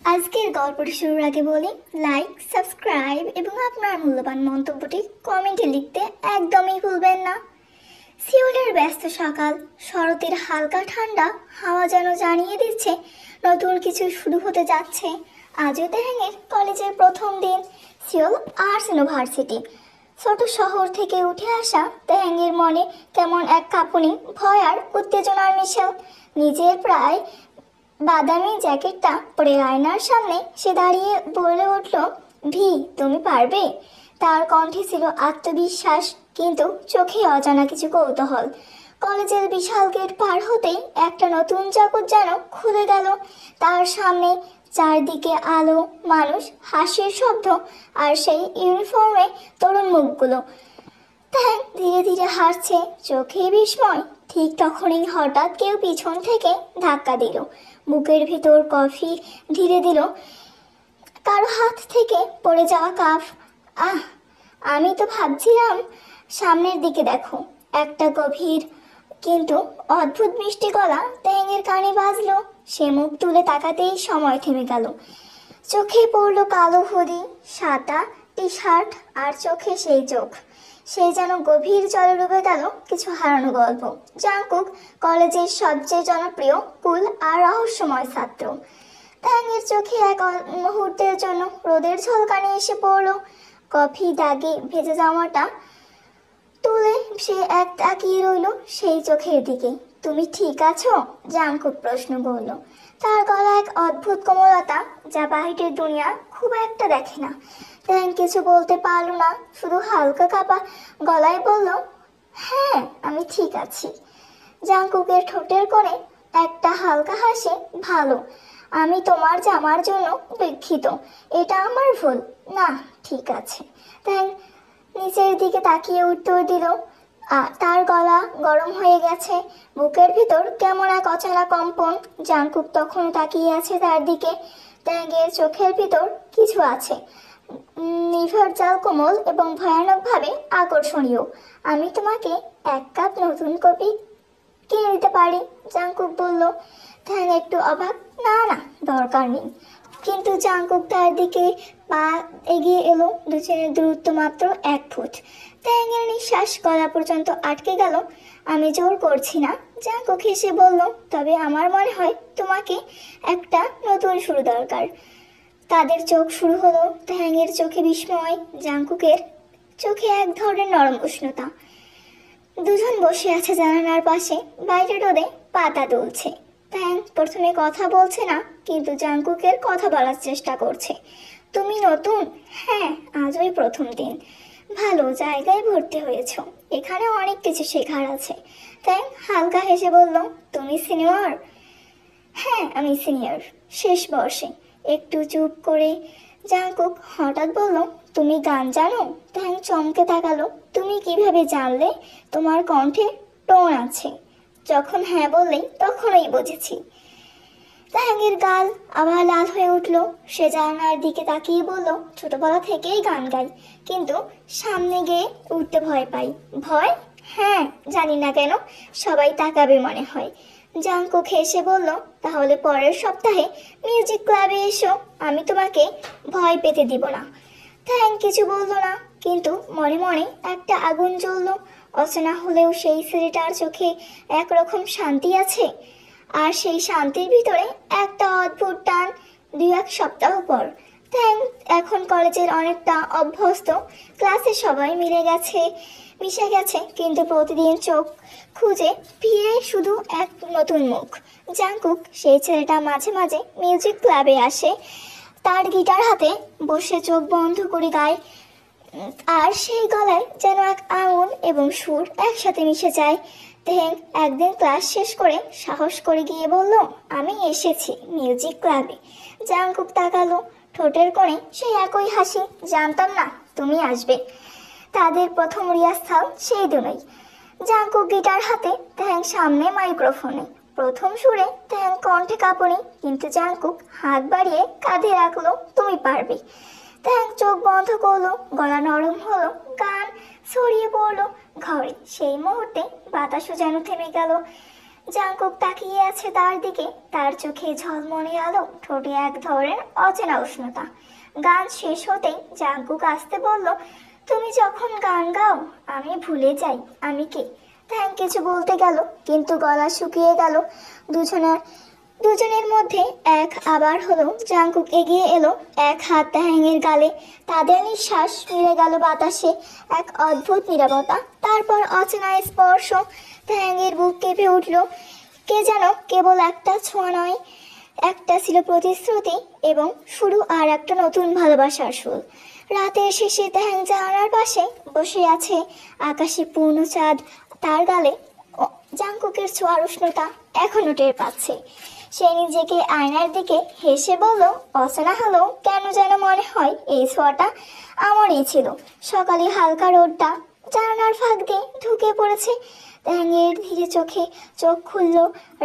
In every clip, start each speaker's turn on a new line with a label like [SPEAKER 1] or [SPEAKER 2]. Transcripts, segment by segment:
[SPEAKER 1] আজকের গল্পটি শুরুর আগে বলি, লাইক, সাবস্ক্রাইব এবং আপনার মূল্যবান মন্তব্যটি কমেন্টে লিখতে একদমই ভুলবেন না। সিওলের ব্যস্ত সকাল, শরতের হালকা ঠান্ডা হাওয়া যেন জানিয়ে দিচ্ছে নতুন কিছু শুরু হতে যাচ্ছে। আজও তেহাংয়ের কলেজের প্রথম দিন। Seoul arts university. ছোট শহর থেকে উঠে আসা তেহাংয়ের মনে কেমন এক কাঁপুনি, ভয় আর উত্তেজনার মিশেল। নিজের প্রায় বাদামি জ্যাকেটটা পরে আয়নার সামনে সে দাঁড়িয়ে বলে উঠল, ভি, তুমি পারবে। তার কণ্ঠে ছিল আত্মবিশ্বাস, কিন্তু চোখে অজানা কিছু কৌতূহল। কলেজের বিশাল গেট পার হতেই একটা নতুন জগৎ যেন খুলে গেল তার সামনে। চারদিকে আলো, মানুষ, হাসির শব্দ আর সেই ইউনিফর্মে তরুণ মুখগুলো। তাই ধীরে ধীরে হাসছে, চোখে বিস্ময়। ঠিক তখনই হঠাৎ কেউ পিছন থেকে ধাক্কা দিল। বুকের ভিতর কফি ধীরে দিল কারো হাত থেকে পড়ে যাওয়া কাপ। আহ, আমি তো ভাবছিলাম। সামনের দিকে দেখো। একটা গভীর কিন্তু অদ্ভুত মিষ্টি গলা তেহেঙ্গের কানে বাজলো। সে মুখ তুলে তাকাতেই সময় থেমে গেল। চোখে পড়লো কালো হুডি, সাদা টি শার্ট আর চোখে সেই চোখ। সে যেন গভীর জলে ডুবে গেল কিছু হারানো গল্প। জাংকুক কলেজের সবচেয়ে জনপ্রিয়, কুল আর রহস্যময় ছাত্র। তাঙ্গের চোখে এক মুহূর্তের জন্য রোদের ঝলকানি এসে পড়লো। কফি দাগে ভেজে জামাটা তুলে সে এক তাকিয়ে রইল সেই চোখের দিকে। তুমি ঠিক আছো? জাংকুক প্রশ্ন করল। তার গলা এক অদ্ভুত কোমলতা, যা বাহিরের দুনিয়া খুব একটা দেখে না। ট্যাং কিছু বলতে পারল না, শুধু হালকা কাঁপা গলায় বলল, হ্যাঁ, আমি ঠিক আছি। জাংকুকের ঠোঁটের কোণে একটা হালকা হাসি। ভালো। আমি তোমার জামার জন্য দুঃখিত। এটা আমার ভুল। না, ঠিক আছে। ট্যাং নিচের দিকে তাকিয়ে উত্তর দিল। তার গলা গরম হয়ে গেছে, বুকের ভিতর কেমন এক অচেনা কম্পন। জাংকুক তখন তাকিয়ে আছে তার দিকে। ট্যাঙ্গের চোখের ভিতর কিছু আছে, নির্ভরজাল, কোমল এবং ভয়ানকভাবে আকর্ষণীয়। আমি তোমাকে এক কাপ নতুন কফি কিনে দিতে পারি, জাংকুক বলল। ট্যাং একটু অবাক। না না, দরকার নেই। কিন্তু জাংকুক তার দিকে পা এগিয়ে এলো। দুজনের দূরত্ব মাত্র 1 ফুট। ট্যাংয়ের নিঃশ্বাস গলা পর্যন্ত আটকে গেল। আমি জোর করছি না, জাংকুক হেসে বলল। তবে আমার মনে হয় তোমাকে একটা নতুন শুরু দরকার। তাদের চোখ শুরু হলো। ট্যাংয়ের চোখে বিস্ময়, জাংকুকের চোখে এক ধরনের নরম উষ্ণতা। দুজন বসে আছে জানালার পাশে, বাইরে রোদে পাতা দুলছে। ট্যাং প্রথমে কথা বলছে না, কিন্তু জাংকুকের কথা বলার চেষ্টা করছে। তুমি নতুন? হ্যাঁ, আজই প্রথম দিন। ভালো জায়গায় ভর্তি হয়েছ, এখানে অনেক কিছু শেখার আছে। ট্যাং হালকা হেসে বলল, তুমি সিনিয়র? হ্যাঁ, আমি সিনিয়র, শেষ বর্ষে। একটু চুপ করে জাংকুক হঠাৎ বলল, তুমি গান জানো? ট্যাং চমকে তাকালো। তুমি কিভাবে জানলে? তোমার কণ্ঠে টোন আছে। যখন হ্যাঁ বললেই তখনই বুঝেছি। ট্যাংয়ের গাল আবার লাল হয়ে উঠল। সে জানালার দিকে তাকিয়ে বলল, ছোটবেলা থেকেই গান গাই, কিন্তু সামনে গিয়ে উঠতে ভয় পাই। ভয়? হ্যাঁ, জানি না কেন, সবাই তাকাবে মনে হয়। জাংকুক হেসে বলল, তাহলে পরের সপ্তাহে মিউজিক ক্লাবে এসো, আমি তোমাকে ভয় পেতে দিব না। ট্যাং কিছু বলল না, কিন্তু মনে মনে একটা আগুন জ্বলল। অচেনা হলেও সেই ছেলেটার চোখে একরকম শান্তি আছে, আর সেই শান্তির ভিতরে একটা অদ্ভুত টান। 2-1 সপ্তাহ পর ট্যাং এখন কলেজের অনেকটা অভ্যস্ত। ক্লাসে সবাই মিশে গেছে, কিন্তু প্রতিদিন চোখ খুঁজে ফিরে শুধু এক নতুন মুখ। জাংকুক, সেই ছেলেটা মাঝে মাঝে মিউজিক ক্লাবে আসে, তার গিটার হাতে বসে চোখ বন্ধ করে গায়, আর সেই গলায় যেন এক আগুন এবং সুর একসাথে মিশে যায়। তেহেং একদিন ক্লাস শেষ করে সাহস করে গিয়ে বলল, আমি এসেছি মিউজিক ক্লাবে। জাংকুক তাকালো, ঠোঁটের কোণে সেই একই হাসি। জানতাম না তুমি আসবে। তাদের প্রথম রিহার্সাল সেই দিনই। জাংকুক গিটার হাতে, তেহেং সামনে মাইক্রোফোনে। প্রথম সুরে তেহেং কণ্ঠে কাঁপুনি, কিন্তু জাংকুক হাত বাড়িয়ে কাঁধে রাখলো, তুমি পারবে। তেহেং চোখ বন্ধ করলো, গলা নরম হলো, গান ছড়িয়ে পড়লো ঘরে। সেই মুহূর্তে বাতাসও যেন থেমে গেল। জাংকুক তাকিয়ে আছে তার দিকে, তার চোখে ঝলমলে আলো, ঠোঁটে এক ধরনের অচেনা উষ্ণতা। গান শেষ হতেই জাংকুক আসতে বলল, তুমি যখন গান গাও আমি ভুলে যাই আমি কে। থ্যাংক কিছু বলতে গেল, কিন্তু গলা শুকিয়ে গেল। দুজনের দুজনের মধ্যে এক আবার হলো। জাংকুক এগিয়ে এলো, এক হাত তাহ্যাংয়ের গালে। তাদের নিঃশ্বাস মিলে গেল বাতাসে, এক অদ্ভুত নীরবতা, তারপর অচেনা স্পর্শ। তাহ্যাংয়ের বুক কেঁপে উঠল। কে যেন কেবল একটা ছোঁয়া নয়, একটা ছিল প্রতিশ্রুতি এবং শুরু আর একটা নতুন ভালোবাসার সুর। রাতের শেষে তাহ্যাং জানালার পাশে বসে আছে, আকাশে পূর্ণ চাঁদ, তার গালে জাংকুকের ছোঁয়ার উষ্ণতা এখনো টের পাচ্ছে। সে নিজেকে আয়নার দিকে হেসে বলল, অচেনা হলেও কেন যেন মনে হয় এই ছোঁয়াটা আমারই ছিল। সকালে হালকা রোদটা জানালার ফাঁক দিয়ে ঢুকে পড়েছে। তাহ্যাংয়ের ধীরে চোখ খুলল।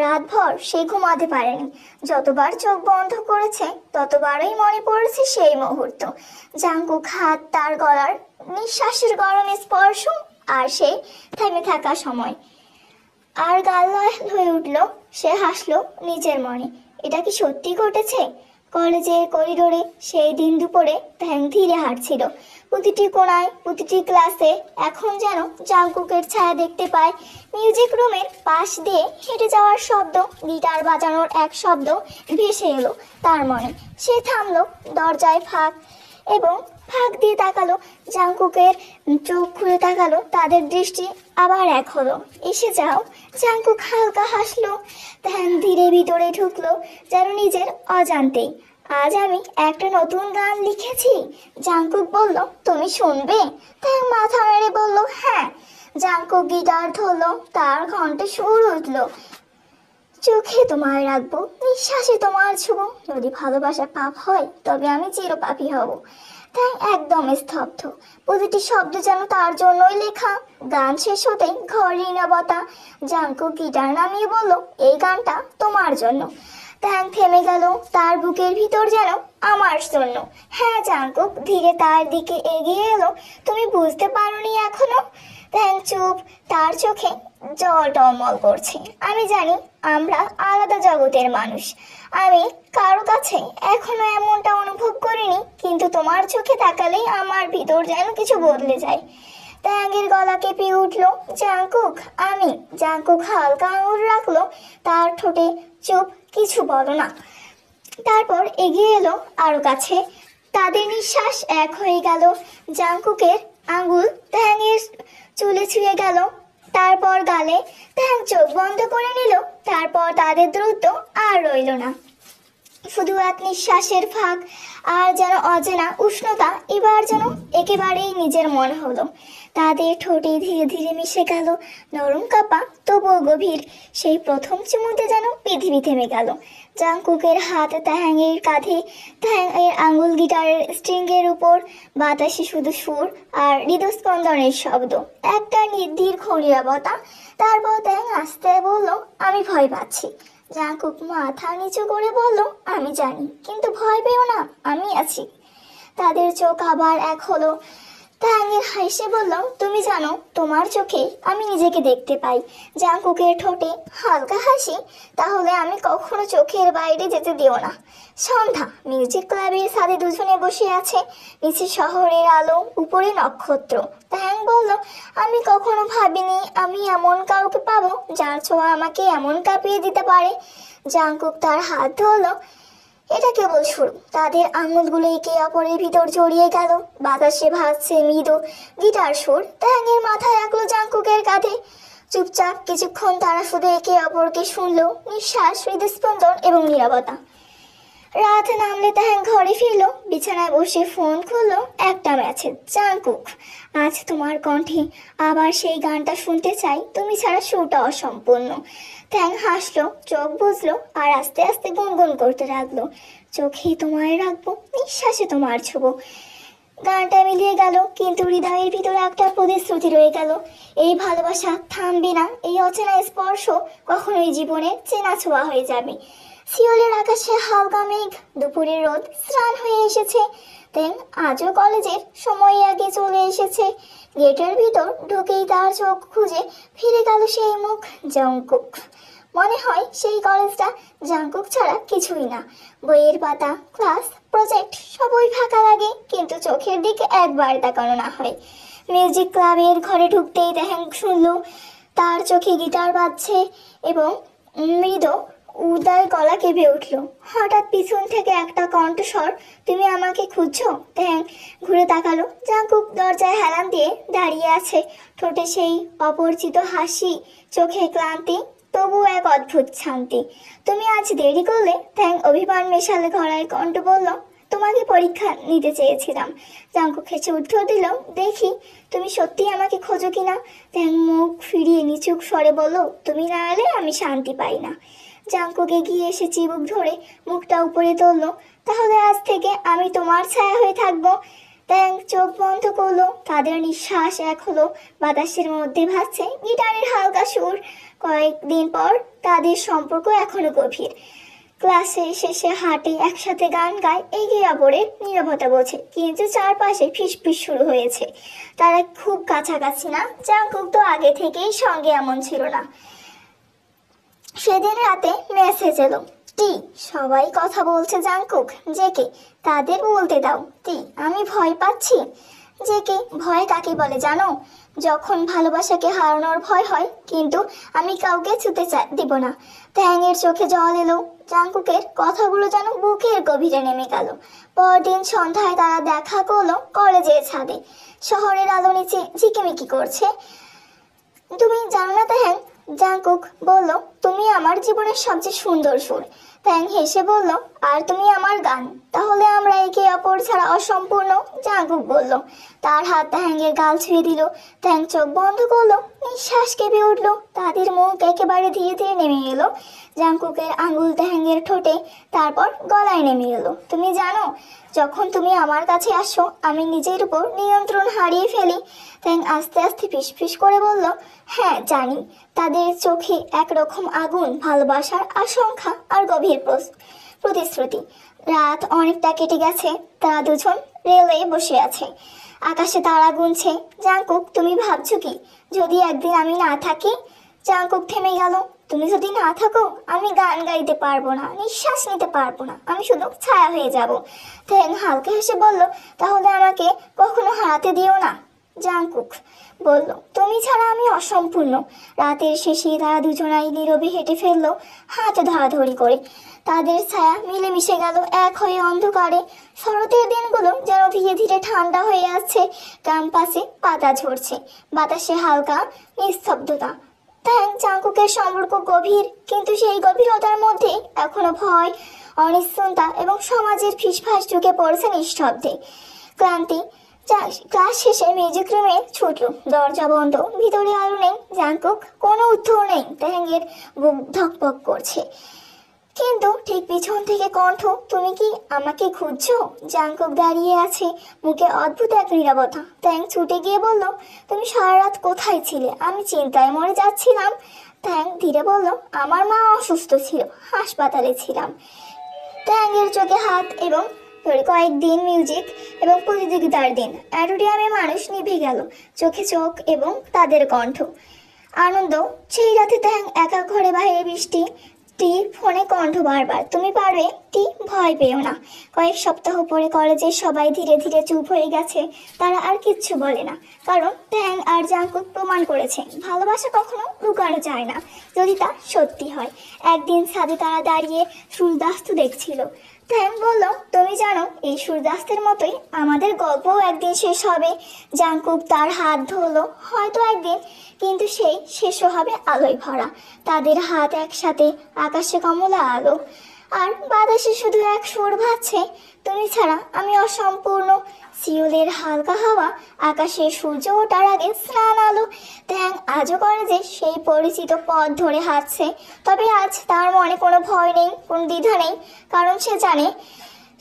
[SPEAKER 1] রাতভর সে ঘুমাতে পারেনি। যতবার চোখ বন্ধ করেছে ততবারই মনে পড়েছে সেই মুহূর্ত। জাংকুক হাত, তার গলার, নিঃশ্বাসের গরম স্পর্শ, আর সেই থেমে থাকা সময়। আর গাল হয়ে উঠল। সে হাসলো নিজের মনে। এটা কি সত্যি ঘটেছে? কলেজের করিডোরে সেই দিন দুপুরে তাহ্যাং ধীরে হাঁটছিল। প্রতিটি কোণায়, প্রতিটি ক্লাসে এখন যেন জাংকুকের ছায়া দেখতে পায়। মিউজিক রুমের পাশ দিয়ে হেঁটে যাওয়ার শব্দ, গিটার বাজানোর এক শব্দ ভেসে এলো তার মনে। সে থামলো দরজায় এবং ফাঁক দিয়ে তাকালো। জাংকুকের চোখ খুলে তাকালো, তাদের দৃষ্টি আবার এক হলো। এসে যাও। জাংকুক হালকা হাসলো। তাহ্যাং ধীরে ভিতরে ঢুকলো, যেন নিজের অজান্তেই। আজ আমি একটা নতুন গান লিখেছি। জাংকুক বলল, তুমি শুনবে? তাহ্যাং মাথা মেরে বলল, হ্যাঁ। জাংকুক গিটার ধরলো, তার কণ্ঠে সুর উঠল, চোখে তোমায় রাখবো, নিঃশ্বাসে তোমার ছুবো, যদি ভালোবাসা পাপ হয় তবে আমি চিরপাপী হব। তাই একদম স্তব্ধ, প্রতিটি শব্দ যেন তার জন্যই লেখা। গান শেষ হতেই ঘর নীরবতা। জাংকুক গিটার নামিয়ে বলল, এই গানটা তোমার জন্য। তাহ্যাং থেমে গেল, তার বুকের ভিতর যেন আমার জন্য। হ্যাঁ। জাংকুক ধীরে তার দিকে এগিয়ে এলো, তুমি বুঝতে পারোনি এখনো? তাহ্যাং চুপ, তার চোখে জল টলমল করছে। আমি জানি আমরা আলাদা জগতের মানুষ। আমি কারো কাছে এখনো এমনটা অনুভব করিনি, কিন্তু তোমার চোখে তাকালেই আমার ভিতর যেন কিছু বদলে যায়। তাহ্যাংয়ের গলা কেঁপে উঠল, জাংকুক আমি। জাংকুক হালকা আঙুল রাখলো তার ঠোঁটে, চুপ, কিছু বলো না। তারপর এগিয়ে এলো আরো কাছে। তাদের নিঃশ্বাস এক হয়ে গেল। জাংকুকের আঙুল তাহ্যাংয়ের চুলে ছুঁয়ে গেল, তারপর গালে। তাহ্যাং চোখ বন্ধ করে নিল। তারপর তাদের দূরত্ব আর রইল না, শুধু এক নিঃশ্বাসের ফাঁক, আর যেন অচেনা উষ্ণতা এবার যেন একেবারেই নিজের মনে হলো। তাদের ঠোঁটে ধীরে ধীরে মিশে গেল, নরম কাপা তবুও গভীর। সেই প্রথম চুমুতে যেন পৃথিবী থেমে গেল। জাংকুকের হাত তাহ্যাংয়ের কাঁধে, তাহ্যাংয়ের আঙুল গিটারের স্ট্রিংয়ের উপর, বাতাসে শুধু সুর আর হৃদস্পন্দনের শব্দ। একটা দীর্ঘ নীরবতা। তারপর তাহ্যাং আস্তে বলল, আমি ভয় পাচ্ছি। জাংকুক মাথা নিচু করে বলল, আমি জানি, কিন্তু ভয় পেও না, আমি আছি। তাদের চোখ আবার এক হলো। তাহ্যাংয়ের হেসে বলল, তুমি জানো তোমার চোখে আমি নিজেকে দেখতে পাই। জাংকুকের ঠোঁটে হালকা হাসি, তাহলে আমি কখনো চোখের বাইরে যেতে দিও না। সন্ধ্যা, মিউজিক ক্লাবের ছাদে দুজনে বসে আছে, নিচে শহরের আলো, উপরে নক্ষত্র। তাহ্যাং বলল, আমি কখনো ভাবিনি আমি এমন কাউকে পাবো যার ছোঁয়া আমাকে এমন কাঁপিয়ে দিতে পারে। জাংকুক তার হাত ধরল। এটা কেবল শুরু। তাদের আঙুলগুলো একে অপরের ভিতর জড়িয়ে গেল। বাতাসে ভাসছে মৃদু গিটার সুর। তাহ্যাংয়ের মাথা রাখলো জাংকুকের কাঁধে। চুপচাপ কিছুক্ষণ তারা শুধু একে অপরকে শুনলো, নিঃশ্বাস, হৃদস্পন্দন এবং নীরবতা। রাত নামলে তাহ্যাং ঘরে ফিরলো, বিছানায় বসে ফোন খুললো। একটা মেসেজ, জাংকুক, আজ তোমার কণ্ঠে আবার সেই গানটা শুনতে চাই, তুমি ছাড়া সুরটা অসম্পূর্ণ। তাহ্যাং হাসলো, চোখ বুঝলো, আর আস্তে আস্তে গুনগুন করতে লাগলো, চোখে তোমায় রাখবো, নিঃশ্বাসে তোমার ছুবো। গানটা মিলিয়ে গেল, কিন্তু হৃদয়ের ভিতরে একটা প্রতিশ্রুতি রয়ে গেল, এই ভালোবাসা থামবে না, এই অচেনা স্পর্শ কখনোই জীবনের চেনা ছোঁয়া হয়ে যাবে। সিওলের আকাশে হালকা মেঘ, দুপুরের রোদ স্নান হয়ে এসেছে। তেন আজও কলেজের সময় আগে চলে এসেছে। গেটের ভিতর ঢুকেই তার চোখ খুঁজে ফিরে গেল সেই মুখ, জাংকুক। মনে হয় সেই কলেজটা জাংকুক ছাড়া কিছুই না। বইয়ের পাতা, ক্লাস, প্রজেক্ট সবই ফাঁকা লাগে, কিন্তু চোখের দিকে একবার তাকানো না হয়। মিউজিক ক্লাবের ঘরে ঢুকতেই তেহেং শুনল তার চোখে গিটার বাজছে এবং মৃদু উদার গলা কেঁপে উঠল। হঠাৎ পিছন থেকে একটা কণ্ঠস্বর, তুমি আমাকে খুঁজছো? তেহেং ঘুরে তাকালো। জাংকুক দরজায় হেলান দিয়ে দাঁড়িয়ে আছে, ঠোঁটে সেই অপরিচিত হাসি, চোখে ক্লান্তি, তবু এক অদ্ভুত শান্তি। তুমি আজ দেরি করলে? তেহেং অভিমান মেশালে গলায় কণ্ঠ বলল, তোমাকে পরীক্ষা নিতে চেয়েছিলাম। জাংকুক হেসে উত্তর দিল, দেখি তুমি সত্যি আমাকে খোঁজো কিনা। তেহেং মুখ ফিরিয়ে নিচুক স্বরে বলল, তুমি না এলে আমি শান্তি পাই না। জাংকুক এগিয়ে এসে চিবুক ধরে মুখটা উপরে তুলল, তাহলে আজ থেকে আমি তোমার ছায়া হয়ে থাকবো। ট্যাং চোখ বন্ধ করলো, তাদের নিঃশ্বাস এক হলো। বাতাসের মধ্যে ভাসছে গিটারের হালকা সুর। কয়েকদিন পর তাদের সম্পর্ক এখনো গভীর। ক্লাসে শেষে হাঁটে, একসাথে গান গায়, একে অপরের নীরবতা বোঝে, কিন্তু চারপাশে ফিসফিস শুরু হয়েছে। তারা খুব কাছাকাছি না, জাংকুক তো আগে থেকেই সঙ্গে এমন ছিল না। সেদিন রাতে মেসেজ এলো, টি সবাই কথা বলছে জাংকুক, জেকে তাদের বলতে দাও। টি আমি ভয় পাচ্ছি। জেকে ভয় কাকে বলে জানো? যখন ভালোবাসাকে হারানোর ভয় হয়, কিন্তু আমি কাউকে ছুতে দিব না। ট্যাংয়ের চোখে জল এলো। জাংকুকের কথাগুলো যেন বুকের গভীরে নেমে গেল। পরদিন সন্ধ্যায় তারা দেখা করলো কলেজের ছাদে। শহরের আলো নিচে ঝিকিমিকি করছে। তুমি জানো না ট্যাং, জাংকুক বলল, তুমি আমার জীবনের সবচেয়ে সুন্দর সুর। ট্যাং হেসে বলল, আর তুমি আমার গান, তাহলে আমরা একে অপর ছাড়া অসম্পূর্ণ। জাংকুক বলল। তার হাত ট্যাংয়ের গাল ছুঁয়ে দিল। ট্যাং চোখ বন্ধ করলো, নিঃশ্বাস কেঁপে উঠল। তাদের মুখ একেবারে ধীরে ধীরে নেমে এলো। জাংকুকের আঙুল ট্যাংয়ের ঠোঁটে, তারপর গলায় নেমে এলো। তুমি জানো, যখন তুমি আমার কাছে আসো আমি নিজের উপর নিয়ন্ত্রণ হারিয়ে ফেলি। ট্যাং আস্তে আস্তে ফিসফিস করে বলল, হ্যাঁ জানি। তাদের চোখে একরকম আগুন, ভালোবাসার আশঙ্কা আর গভীর প্রতিশ্রুতি। রাত অনেকটা কেটে গেছে, তারা দুজন রেলে বসে আছে, আকাশে তারা গুনছে। জাংকুক তুমি ভাবছো কি, যদি একদিন আমি না থাকি? জাংকুক থেমে গেল। তুমি যদি না থাকো আমি গান গাইতে পারবো না, নিঃশ্বাস নিতে পারবো না, আমি শুধু ছায়া হয়ে যাব। ট্যাং হালকা হেসে বলল, তাহলে আমাকে কখনো হারাতে দিও না। জাংকুক বলল, তুমি ছাড়া আমি অসম্পূর্ণ। রাতের শেষে তারা দুজনাই নীরবে হেঁটে ফেললো, হাত ধরাধরি করে। তাদের ছায়া মিলেমিশে গেল এক হয়ে অন্ধকারে। শরতের দিনগুলো যেন ধীরে ধীরে ঠান্ডা হয়ে আসছে। ক্যাম্পাসে পাতা ঝরছে, বাতাসে হালকা নিস্তব্ধতা। ট্যাং জাংকুকের সম্পর্ক গভীর, কিন্তু সেই গভীরতার মধ্যে এখনো ভয়, অনিশ্চয়তা এবং সমাজের ফিসফাস ঢুকে পড়ছে নিঃশব্দে। ক্লান্তি। ক্লাস শেষে মিউজিক রুমে ছুটল, দরজা বন্ধ, ভিতরে আলো নেই। জাংকুক কোনো উত্তর নেই। ট্যাংয়ের বুক ধকপক করছে, কিন্তু ঠিক পিছন থেকে কণ্ঠ, তুমি কি আমাকে খুঁজছো? জাংকুক দাঁড়িয়ে আছে, মুখে অদ্ভুত এক নীরবতা। ট্যাং ছুটে গিয়ে বলল, তুমি সারা রাত কোথায় ছিলে? আমি চিন্তায় মরে যাচ্ছিলাম। ট্যাং ধীরে বলল, আমার মা অসুস্থ ছিল, হাসপাতালে ছিলাম। ট্যাংয়ের চোখে হাত এবং কয়েকদিন মিউজিক এবং প্রতিযোগিতার দিন, অ্যাডোরিয়ামে মানুষ নিভে গেল, চোখে চোখ এবং তাদের কণ্ঠ। আনন্দ। সেই রাতে ট্যাং একা ঘরে, বাইরে বৃষ্টি। টি ফোনে কণ্ঠ বারবার, তুমি পারবে টি, ভয় পেও না। কয়েক সপ্তাহ পরে কলেজের সবাই ধীরে ধীরে চুপ হয়ে গেছে। তারা আর কিচ্ছু বলে না, কারণ ট্যাং আর জাংকুক প্রমাণ করেছে ভালোবাসা কখনো লুকানো যায় না, যদি তা সত্যি হয়। একদিন ছাদে তারা দাঁড়িয়ে সূর্যাস্ত দেখছিল। ট্যাং বলল, তুমি জানো, এই সূর্যাস্তের মতোই আমাদের গল্পও একদিন শেষ হবে। জাংকুক তার হাত ধরলো, হয়তো একদিন, কিন্তু সেই শেষও হবে আলোয় ভরা। তাদের হাত একসাথে, আকাশে কমলা আলো, আর বাতাসে শুধু এক সুর ভাসছে, তুমি ছাড়া আমি অসম্পূর্ণ। সিওলের হালকা হাওয়া, আকাশে সূর্য ওঠার আগে স্নান আলো। ট্যাং আজও করে যে সেই পরিচিত পথ ধরে হাঁটছে, তবে আজ তার মনে কোনো ভয় নেই, কোনো দ্বিধা নেই, কারণ সে জানে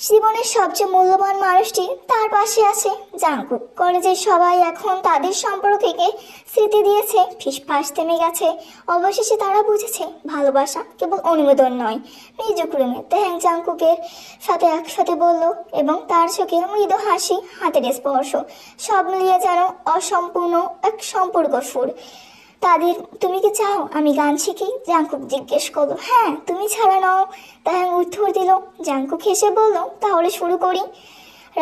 [SPEAKER 1] জীবনের সবচেয়ে মূল্যবান মানুষটি তার পাশে আছে। জাংকুক। কলেজের সবাই এখন তাদের সম্পর্ককে স্মৃতি দিয়েছে, ফিসফাস থেমে গেছে। অবশেষে তারা বুঝেছে ভালোবাসা কেবল অনুমোদন নয়। মিউজিক রুমে ট্যাং জাংকুকের সাথে একসাথে বলল, এবং তার চোখে মৃদু হাসি, হাতের স্পর্শ, সব মিলিয়ে যেন অসম্পূর্ণ এক সম্পর্ক সুর। তাদের তুমি কি চাও আমি গান শিখি? জাংকুক জিজ্ঞেস করলো। হ্যাঁ, তুমি ছাড়া নাও, তাহ্যাং উত্তর দিল। জাংকুক হেসে বলল, তাহলে শুরু করি।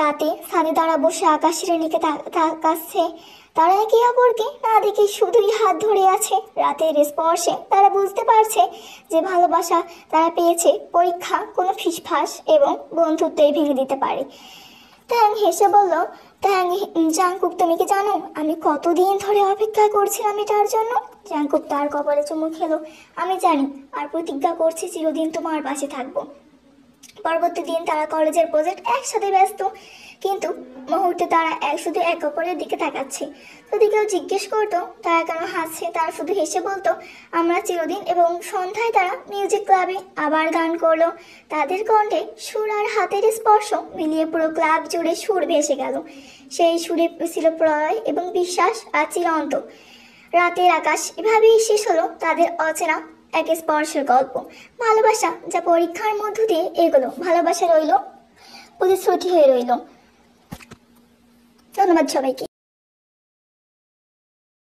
[SPEAKER 1] রাতে ছাদে তারা বসে আকাশের দিকে তাকাচ্ছে। তারা একে অপরকে না দেখে শুধুই হাত ধরে আছে। রাতের স্পর্শে তারা বুঝতে পারছে যে ভালোবাসা তারা পেয়েছে পরীক্ষা কোনো ফিসফাস এবং বন্ধুত্বই ভেঙে দিতে পারে। ট্যাং হেসে বলল, ট্যাং জাংকুক তুমি কি জানো আমি কতদিন ধরে অপেক্ষা করছিলাম এটার জন্য? জাংকুক তার কপালে চুমু খেলো। আমি জানি, আর প্রতিজ্ঞা করছি চিরদিন তোমার পাশে থাকবো। পরবর্তী দিন তারা কলেজের প্রজেক্ট একসাথে ব্যস্ত, কিন্তু মুহূর্তে তারা শুধু এক অপরের দিকে তাকাচ্ছে। যদি কেউ জিজ্ঞেস করতো তারা কেন হাসছে, তারা শুধু হেসে বলতো আমরা চিরদিন। এবং সন্ধ্যায় তারা মিউজিক ক্লাবে আবার গান করলো। তাদের কণ্ঠে সুর আর হাতের স্পর্শ মিলিয়ে পুরো ক্লাব জুড়ে সুর ভেসে গেল। সেই সুরে ছিল প্রলয় এবং বিশ্বাস আর চিরন্ত। রাতের আকাশ এভাবেই শেষ হলো তাদের অচেনা এক স্পর্শের গল্প। ভালোবাসা যা পরীক্ষার মধ্য দিয়ে এগোলো, ভালোবাসা রইল প্রতিশ্রুতি হয়ে রইল। ধন্যবাদ সবাইকে।